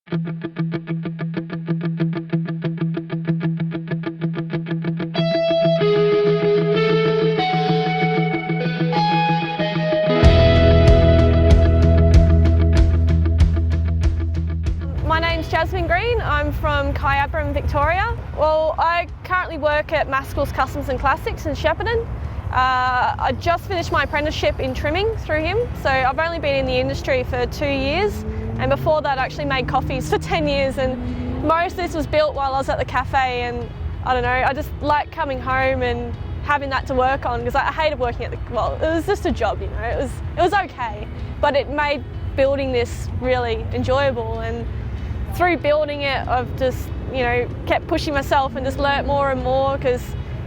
My name's Jasmine, I'm from Kyabram, Victoria. Well, I currently work at Maskell's Customs and Classics in Shepparton. I just finished my apprenticeship in trimming through him, so I've only been in the industry for 2 years, and before that I actually made coffees for 10 years, and most of this was built while I was at the cafe, and I don't know, I just like coming home and having that to work on, because I hated working at well, it was just a job, you know, it was okay, but it made building this really enjoyable, and through building it I've just, you know, kept pushing myself and just learnt more and more, because,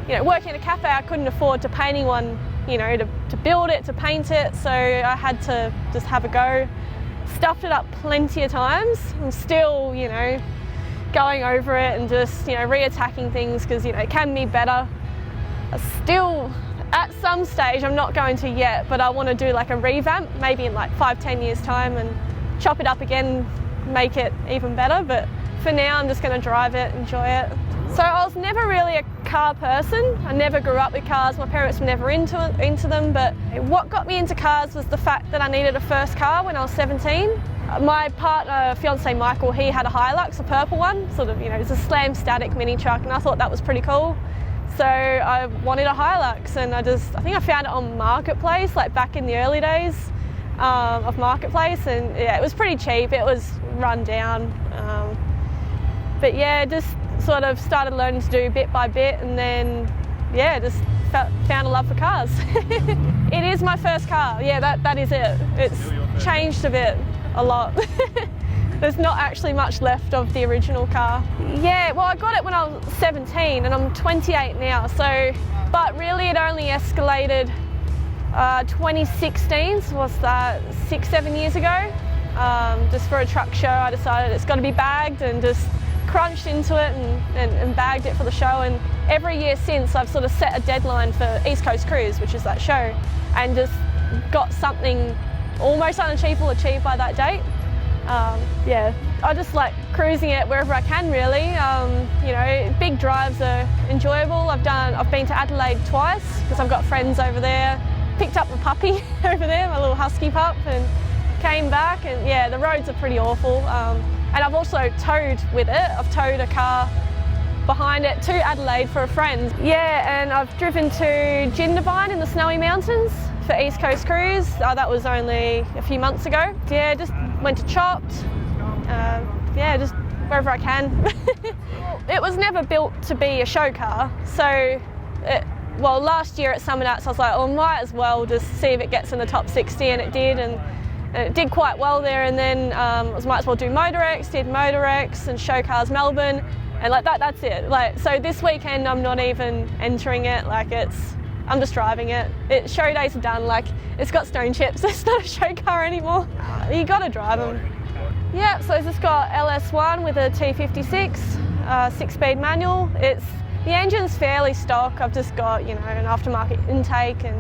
you know, working in a cafe I couldn't afford to pay anyone, you know, to build it, to paint it, so I had to just have a go. Stuffed it up plenty of times. I'm still, you know, going over it and just, you know, re-attacking things, because, you know, it can be better. Still, at some stage, I'm not going to yet, but I want to do like a revamp, maybe in like 5-10 years time, and chop it up again, make it even better, but for now I'm just going to drive it, enjoy it. So I was never really a car person. I never grew up with cars, my parents were never into them, but what got me into cars was the fact that I needed a first car when I was 17. My partner, fiance Michael, he had a Hilux, a purple one, sort of, you know, it's a slam static mini truck, and I thought that was pretty cool. So I wanted a Hilux, and I think I found it on Marketplace, like back in the early days of Marketplace, and yeah, it was pretty cheap, it was run down. But yeah, just sort of started learning to do bit by bit, and then yeah, just found a love for cars. It is my first car, yeah, that is it. It's changed a lot. There's not actually much left of the original car. Yeah, well, I got it when I was 17 and I'm 28 now, so, but really it only escalated 2016, so what's that, 6-7 years ago? Just for a truck show, I decided it's got to be bagged, and just crunched into it and bagged it for the show, and every year since I've sort of set a deadline for East Coast Cruise, which is that show, and just got something almost unachievable achieved by that date. Yeah, I just like cruising it wherever I can, really. You know, big drives are enjoyable. I've been to Adelaide twice because I've got friends over there. Picked up a puppy over there, my little husky pup, and came back, and yeah, the roads are pretty awful. And I've also towed with it. I've towed a car behind it to Adelaide for a friend. Yeah, and I've driven to Jindabyne in the Snowy Mountains for East Coast Cruise. That was only a few months ago. Yeah, just went to Chopped. Yeah, just wherever I can. It was never built to be a show car, so well, last year at Summer Nats I was like, well, I might as well just see if it gets in the top 60, and it did, and it did quite well there, and then I might as well do Motorex, did Motorex and Show Cars Melbourne, and like that's it. Like, so this weekend I'm not even entering it, like I'm just driving it. Show days are done, like it's got stone chips, it's not a show car anymore. You gotta drive them. Yeah, so it's just got LS1 with a T56, 6-speed manual. The engine's fairly stock, I've just got, you know, an aftermarket intake and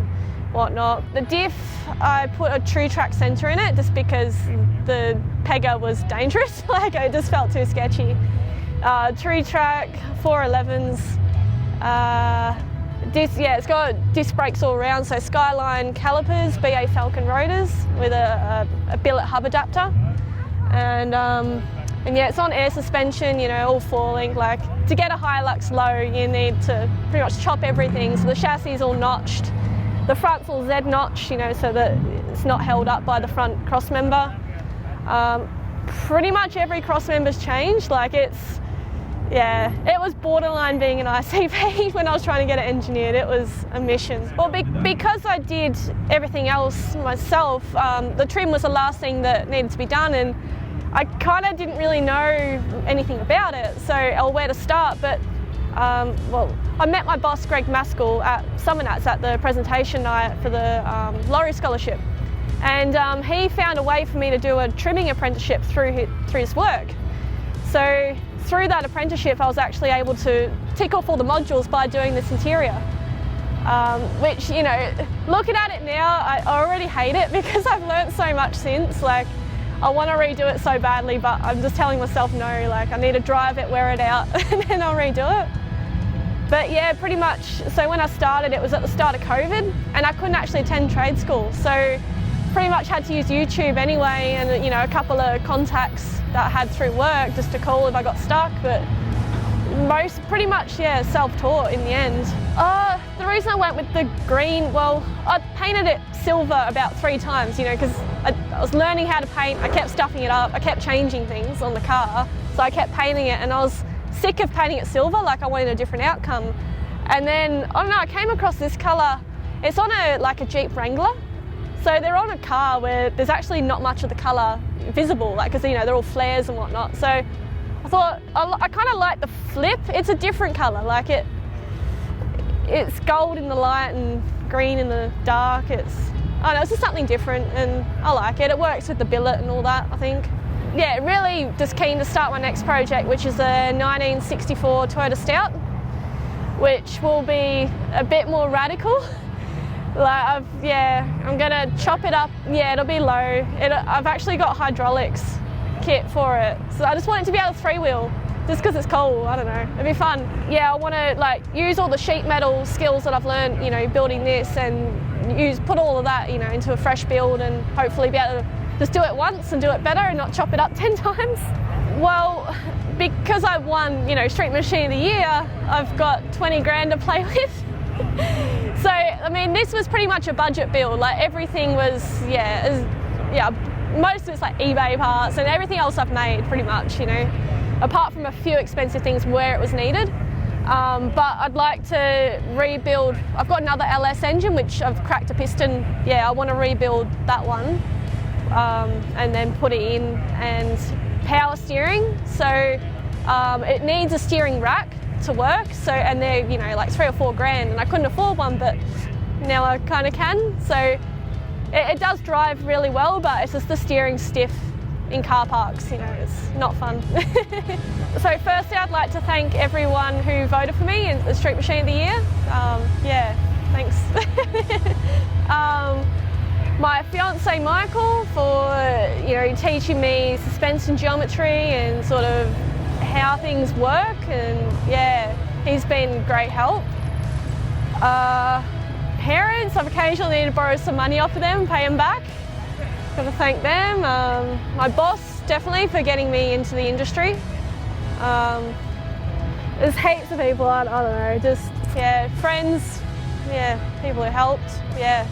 whatnot. The diff, I put a true track centre in it just because the Pega was dangerous, like it just felt too sketchy. True track, 411s. It's got disc brakes all around, so Skyline calipers, BA Falcon rotors with a billet hub adapter. And yeah, it's on air suspension, you know, all falling. Like, to get a Hilux low, you need to pretty much chop everything. So the chassis is all notched. The front's all Z-notch, you know, so that it's not held up by the front cross member. Pretty much every cross member's changed. Like, it was borderline being an ICP when I was trying to get it engineered. It was a mission. Well, because I did everything else myself, the trim was the last thing that needed to be done, and I kind of didn't really know anything about it, or where to start, but well, I met my boss, Greg Maskell, at Summer Nats at the presentation night for the Laurie Scholarship, and he found a way for me to do a trimming apprenticeship through his work. So through that apprenticeship, I was actually able to tick off all the modules by doing this interior, which, you know, looking at it now, I already hate it because I've learnt so much since. Like, I want to redo it so badly, but I'm just telling myself no, like I need to drive it, wear it out, and then I'll redo it. But yeah, pretty much, so when I started, it was at the start of COVID, and I couldn't actually attend trade school, so pretty much had to use YouTube anyway, and you know, a couple of contacts that I had through work just to call if I got stuck, but pretty much, yeah, self-taught in the end. The reason I went with the green, well, I painted it silver about 3 times, you know, because I was learning how to paint, I kept stuffing it up, I kept changing things on the car, so I kept painting it, and I was sick of painting it silver, like I wanted a different outcome. And then, I don't know, I came across this colour. It's on like a Jeep Wrangler, so they're on a car where there's actually not much of the colour visible, like, because, you know, they're all flares and whatnot, so I thought, I kind of like the flip. It's a different colour, like it's gold in the light and green in the dark. I don't know, it's just something different, and I like it. It works with the billet and all that, I think. Yeah, really just keen to start my next project, which is a 1964 Toyota Stout, which will be a bit more radical. Like I'm gonna chop it up. Yeah, it'll be low. I've actually got hydraulics kit for it, so I just want it to be able to 3-wheel, just because it's cool. I don't know, it'd be fun. Yeah, I want to like use all the sheet metal skills that I've learned, you know, building this, and put all of that, you know, into a fresh build, and hopefully be able to just do it once and do it better and not chop it up 10 times. Well, because I won, you know, Street Machine of the Year, I've got 20 grand to play with. So, I mean, this was pretty much a budget build. Like everything was, most of it's like eBay parts, and everything else I've made pretty much, you know, apart from a few expensive things where it was needed. But I'd like to rebuild. I've got another LS engine which I've cracked a piston. Yeah, I want to rebuild that one, and then put it in, and power steering. So it needs a steering rack to work. So, and they're, you know, like 3 or 4 grand, and I couldn't afford one, but now I kind of can. So it does drive really well, but it's just the steering stiff in car parks, you know, it's not fun. So firstly, I'd like to thank everyone who voted for me in the Street Machine of the Year. Yeah, thanks. My fiance Michael for, you know, teaching me suspension geometry and sort of how things work, and yeah, he's been great help. Parents, I've occasionally needed to borrow some money off of them and pay them back. Got to thank them. My boss, definitely, for getting me into the industry. There's heaps of people, I don't know, just, yeah, friends, yeah, people who helped, yeah.